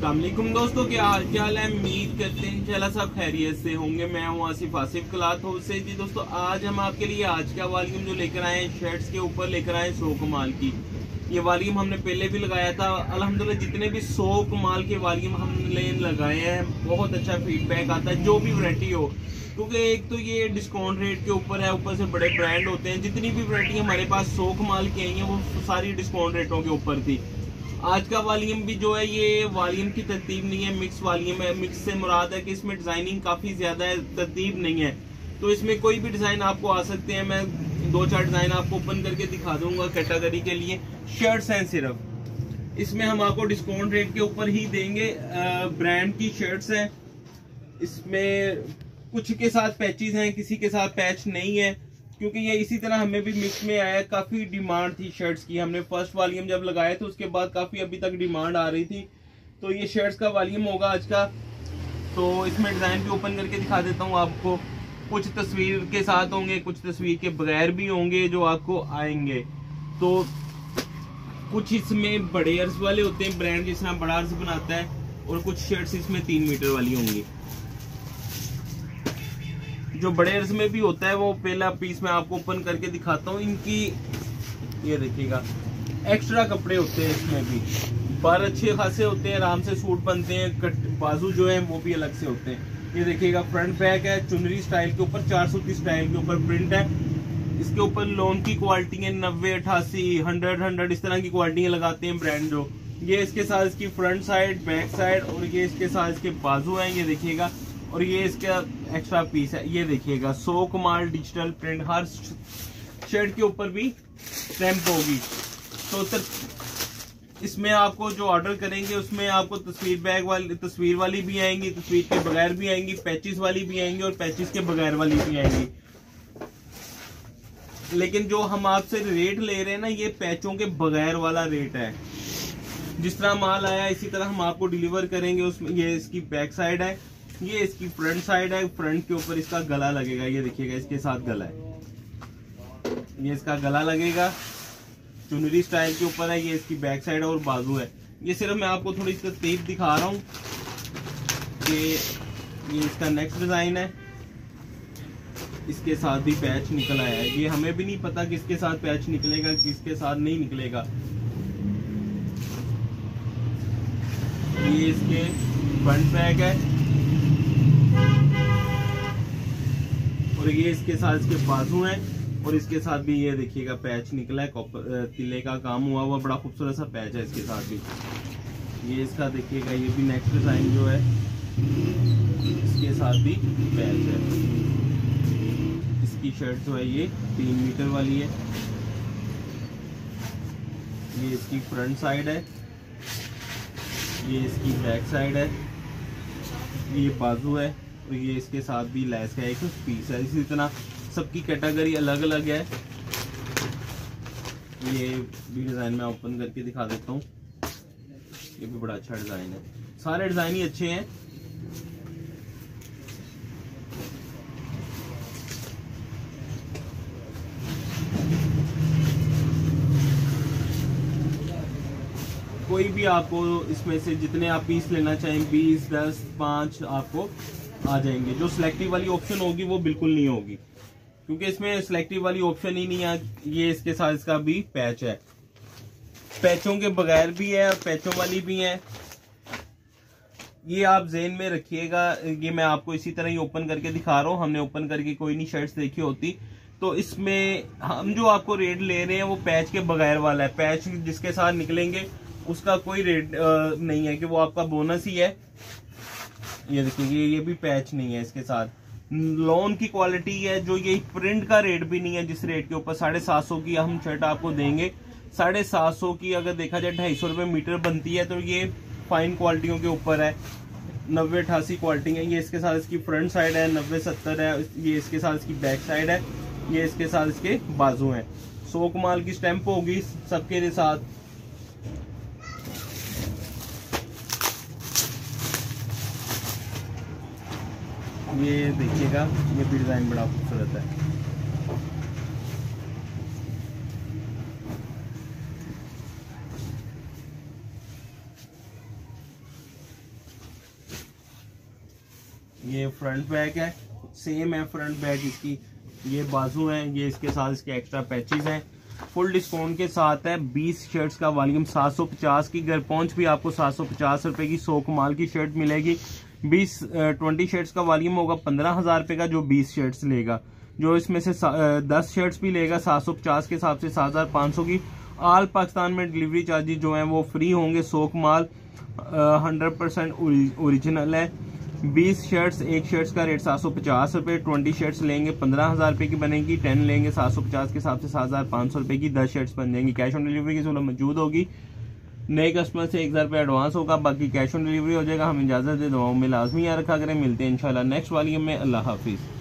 अस्सलाम वालेकुम दोस्तों, क्या हाल चाल है। उम्मीद करते हैं इंशाल्लाह सब खैरियत से होंगे। मैं हूं आसिफ क्लॉथ हाउस से। जी दोस्तों, आज हम आपके लिए आज का वॉल्यूम जो लेकर आए हैं, शर्ट्स के ऊपर लेकर आए 100 कमाल की। ये वॉल्यूम हमने पहले भी लगाया था। अल्हम्दुलिल्लाह जितने भी 100 कमाल के वॉल्यूम हमने लगाए हैं, बहुत अच्छा फीडबैक आता है, जो भी वैरायटी हो। क्योंकि एक तो ये डिस्काउंट रेट के ऊपर है, ऊपर से बड़े ब्रांड होते हैं। जितनी भी वैरायटी हमारे पास 100 कमाल की आई हैं, वो सारी डिस्काउंट रेटों के ऊपर थी। आज का वॉल्यूम भी जो है, ये वॉल्यूम की तरतीब नहीं है, मिक्स वॉल्यूम है। मिक्स से मुराद है कि इसमें डिजाइनिंग काफी ज्यादा है, तरतीब नहीं है। तो इसमें कोई भी डिजाइन आपको आ सकते हैं। मैं 2-4 डिजाइन आपको ओपन करके दिखा दूंगा कैटेगरी के लिए। शर्ट्स हैं सिर्फ, इसमें हम आपको डिस्काउंट रेट के ऊपर ही देंगे। ब्रांड की शर्ट्स हैं, इसमें कुछ के साथ पैचेस हैं, किसी के साथ पैच नहीं है, क्योंकि ये इसी तरह हमें भी मिक्स में आया। काफी डिमांड थी शर्ट्स की। हमने फर्स्ट वॉल्यूम जब लगाया तो उसके बाद काफी अभी तक डिमांड आ रही थी। तो ये शर्ट्स का वॉल्यूम होगा आज का। तो इसमें डिजाइन भी ओपन करके दिखा देता हूँ आपको। कुछ तस्वीर के साथ होंगे, कुछ तस्वीर के बगैर भी होंगे जो आपको आएंगे। तो कुछ इसमें बड़े अर्ज वाले होते हैं, ब्रांड जिस तरह बड़ा अर्ज बनाता है, और कुछ शर्ट्स इसमें 3 मीटर वाली होंगी। जो बड़े अर्ज में भी होता है, वो पहला पीस मैं आपको ओपन करके दिखाता हूँ। इनकी ये देखिएगा, एक्स्ट्रा कपड़े होते हैं इसमें भी, बार अच्छे खासे होते हैं, आराम से सूट बनते हैं। बाजू जो है वो भी अलग से होते हैं। ये देखिएगा, फ्रंट बैक है, चुनरी स्टाइल के ऊपर, 430 स्टाइल के ऊपर प्रिंट है। इसके ऊपर लोन की क्वालिटी है 90, 88, 100 इस तरह की क्वालिटी लगाते हैं ब्रांड जो। ये इसके साथ इसकी फ्रंट साइड, बैक साइड, और ये इसके साथ इसके बाजू है, ये देखिएगा। और ये इसका एक्स्ट्रा पीस है, ये देखिएगा। 100 कमाल डिजिटल प्रिंट, हर शर्ट के ऊपर भी स्टैम्प होगी। तो इसमें आपको जो ऑर्डर करेंगे, उसमें आपको तस्वीर वाली भी आएंगी, तस्वीर के बगैर भी आएंगी, पैचेस वाली भी आएंगी, और पैचेस के बगैर वाली भी आएंगी। लेकिन जो हम आपसे रेट ले रहे हैं ना, ये पैचों के बगैर वाला रेट है। जिस तरह माल आया इसी तरह हम आपको डिलीवर करेंगे। उसमें ये इसकी बैक साइड है, ये इसकी फ्रंट साइड है। फ्रंट के ऊपर इसका गला लगेगा, ये देखिएगा, इसके साथ गला है, ये इसका गला लगेगा। चुनरी स्टाइल के ऊपर है, ये इसकी बैक साइड और बाजू है। ये सिर्फ मैं आपको थोड़ी तरतीब दिखा रहा हूँ कि ये इसका नेक्स्ट डिजाइन है। इसके साथ भी पैच निकल आया है। ये हमें भी नहीं पता किसके साथ पैच निकलेगा, किसके साथ नहीं निकलेगा। ये इसके फ्रंट बैक है, और ये इसके साथ इसके बाजू हैं, और इसके साथ भी ये देखिएगा पैच निकला है, कॉपर तिले का काम हुआ हुआ, बड़ा खूबसूरत सा पैच है इसके साथ भी। ये इसका देखिएगा, ये भी नेक्स्ट डिजाइन जो है, इसके साथ भी पैच है। इसकी शर्ट जो है ये 3 मीटर वाली है। ये इसकी फ्रंट साइड है, ये इसकी बैक साइड है, ये बाजू है, और ये इसके साथ भी लेस का एक पीस है। इसी तरह सबकी कैटेगरी अलग अलग है। ये भी डिजाइन मैं ओपन करके दिखा देता हूँ। ये भी बड़ा अच्छा डिजाइन है, सारे डिजाइन ही अच्छे हैं। कोई भी आपको इसमें से जितने आप पीस लेना चाहें, 20, 10, 5 आपको आ जाएंगे। जो सिलेक्टिव वाली ऑप्शन होगी वो बिल्कुल नहीं होगी, क्योंकि इसमें सिलेक्टिव वाली ऑप्शन ही नहीं है। ये इसके साथ इसका भी पैच है, पैचों के बगैर भी है और पैचों वाली भी है। ये आप ज़हन में रखिएगा। ये मैं आपको इसी तरह ही ओपन करके दिखा रहा हूँ। हमने ओपन करके कोई नहीं शर्ट्स देखी होती। तो इसमें हम जो आपको रेट ले रहे हैं वो पैच के बगैर वाला है। पैच जिसके साथ निकलेंगे उसका कोई रेट नहीं है, कि वो आपका बोनस ही है। ये देखिए, ये भी पैच नहीं है इसके साथ। लोन की क्वालिटी है, जो ये प्रिंट का रेट भी नहीं है। जिस रेट के ऊपर 750 की हम शर्ट आपको देंगे, 750 की अगर देखा जाए 250 रुपये मीटर बनती है। तो ये फाइन क्वालिटियों के ऊपर है, 90, 88 क्वालिटी है। ये इसके साथ इसकी फ्रंट साइड है, 90, 70 है। ये इसके साथ इसकी बैक साइड है, ये इसके साथ इसके बाजू हैं। 100 कमाल की स्टैंप होगी सबके साथ। ये देखिएगा, ये भी डिजाइन बड़ा खूबसूरत है। ये फ्रंट बैक है, सेम है फ्रंट बैक इसकी। ये बाजू हैं, ये इसके साथ इसके एक्स्ट्रा पैचेस हैं। फुल डिस्काउंट के साथ है। 20 शर्ट्स का वॉल्यूम 750 की, घर पहुंच भी आपको 750 रुपए की 100 कमाल की शर्ट मिलेगी। 20 शर्ट्स का वॉल्यूम होगा 15,000 रुपए का, जो 20 शर्ट्स लेगा। जो इसमें से 10 शर्ट्स भी लेगा 750 के हिसाब से 7,500 की। ऑल पाकिस्तान में डिलीवरी चार्जेस जो हैं वो फ्री होंगे। 100 कमाल 100% ओरिजिनल है। 20 शर्ट्स, एक शर्ट्स का रेट 750 रुपये। 20 शर्ट्स लेंगे 15,000 रुपये की बनेगी। 10 लेंगे 750 के हिसाब से 7,500 रुपये की 10 शर्ट्स बन जाएंगी। कैश ऑन डिलीवरी की सहूलत मौजूद होगी। नए कस्टमर से 1,000 रुपये एडवांस होगा, बाकी कैश ऑन डिलीवरी हो जाएगा। हम इजाजत दे, दुआओं में लाजमी याद रखा करें। मिलते हैं इंशाल्लाह नेक्स्ट वॉल्यूम में। अल्लाह हाफिज़।